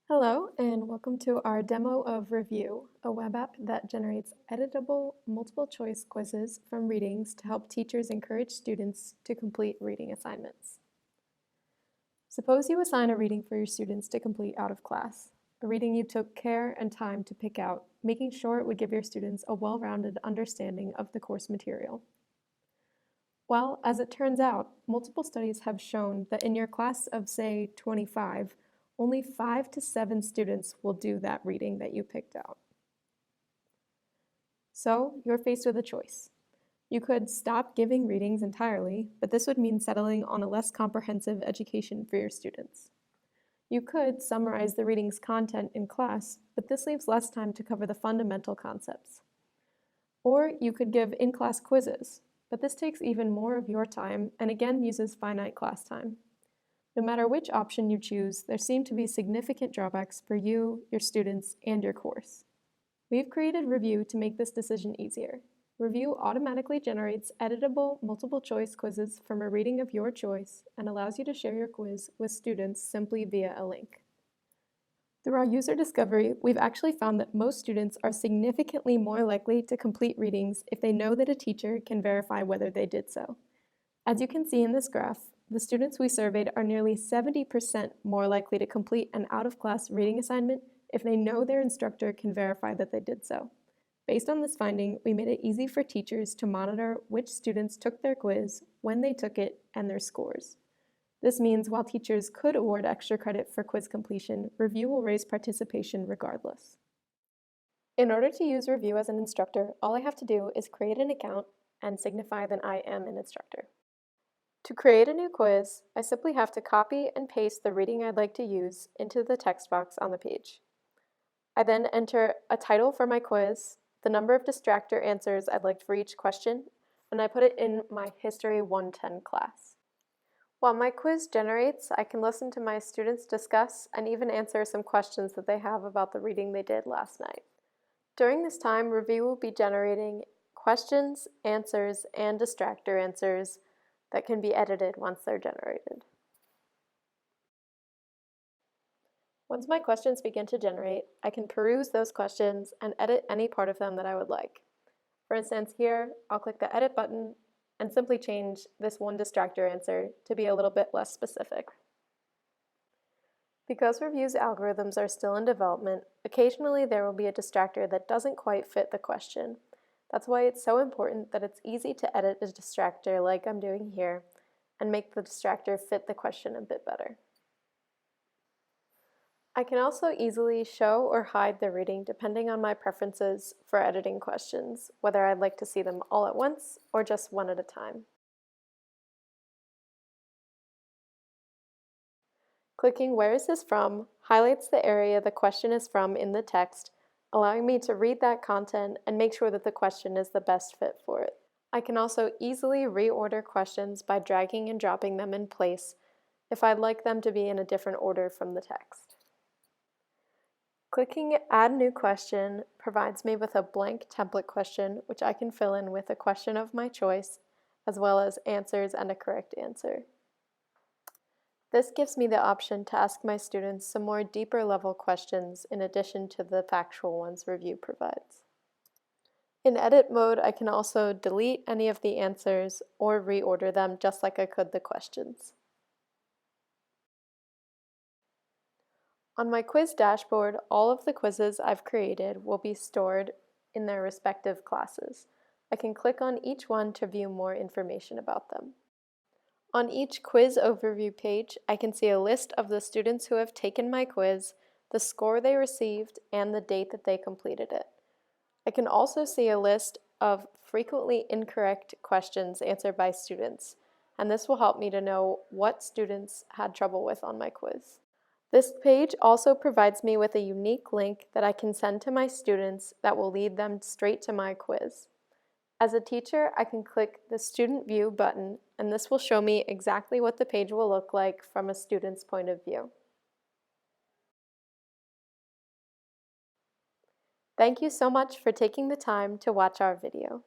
Hello, and welcome to our demo of Revu, a web app that generates editable multiple-choice quizzes from readings to help teachers encourage students to complete reading assignments. Suppose you assign a reading for your students to complete out of class, a reading you took care and time to pick out, making sure it would give your students a well-rounded understanding of the course material. Well, as it turns out, multiple studies have shown that in your class of, say, 25, only 5 to 7 students will do that reading that you picked out. So you're faced with a choice. You could stop giving readings entirely, but this would mean settling on a less comprehensive education for your students. You could summarize the reading's content in class, but this leaves less time to cover the fundamental concepts. Or you could give in-class quizzes, but this takes even more of your time and again uses finite class time. No matter which option you choose, there seem to be significant drawbacks for you, your students, and your course. We've created Revu to make this decision easier. Revu automatically generates editable multiple-choice quizzes from a reading of your choice and allows you to share your quiz with students simply via a link. Through our user discovery, we've actually found that most students are significantly more likely to complete readings if they know that a teacher can verify whether they did so. As you can see in this graph, the students we surveyed are nearly 70% more likely to complete an out-of-class reading assignment if they know their instructor can verify that they did so. Based on this finding, we made it easy for teachers to monitor which students took their quiz, when they took it, and their scores. This means while teachers could award extra credit for quiz completion, Revu will raise participation regardless. In order to use Revu as an instructor, all I have to do is create an account and signify that I am an instructor. To create a new quiz, I simply have to copy and paste the reading I'd like to use into the text box on the page. I then enter a title for my quiz, the number of distractor answers I'd like for each question, and I put it in my History 110 class. While my quiz generates, I can listen to my students discuss and even answer some questions that they have about the reading they did last night. During this time, Revu will be generating questions, answers, and distractor answers that can be edited once they're generated. Once my questions begin to generate, I can peruse those questions and edit any part of them that I would like. For instance, here, I'll click the Edit button and simply change this one distractor answer to be a little bit less specific. Because Revu's algorithms are still in development, occasionally there will be a distractor that doesn't quite fit the question. That's why it's so important that it's easy to edit a distractor like I'm doing here and make the distractor fit the question a bit better. I can also easily show or hide the reading depending on my preferences for editing questions, whether I'd like to see them all at once or just one at a time. Clicking "Where is this from?" highlights the area the question is from in the text, allowing me to read that content and make sure that the question is the best fit for it. I can also easily reorder questions by dragging and dropping them in place if I'd like them to be in a different order from the text. Clicking Add New Question provides me with a blank template question which I can fill in with a question of my choice, as well as answers and a correct answer. This gives me the option to ask my students some more deeper level questions in addition to the factual ones Revu provides. In edit mode, I can also delete any of the answers or reorder them just like I could the questions. On my quiz dashboard, all of the quizzes I've created will be stored in their respective classes. I can click on each one to view more information about them. On each quiz overview page, I can see a list of the students who have taken my quiz, the score they received, and the date that they completed it. I can also see a list of frequently incorrect questions answered by students, and this will help me to know what students had trouble with on my quiz. This page also provides me with a unique link that I can send to my students that will lead them straight to my quiz. As a teacher, I can click the Student View button, and this will show me exactly what the page will look like from a student's point of view. Thank you so much for taking the time to watch our video.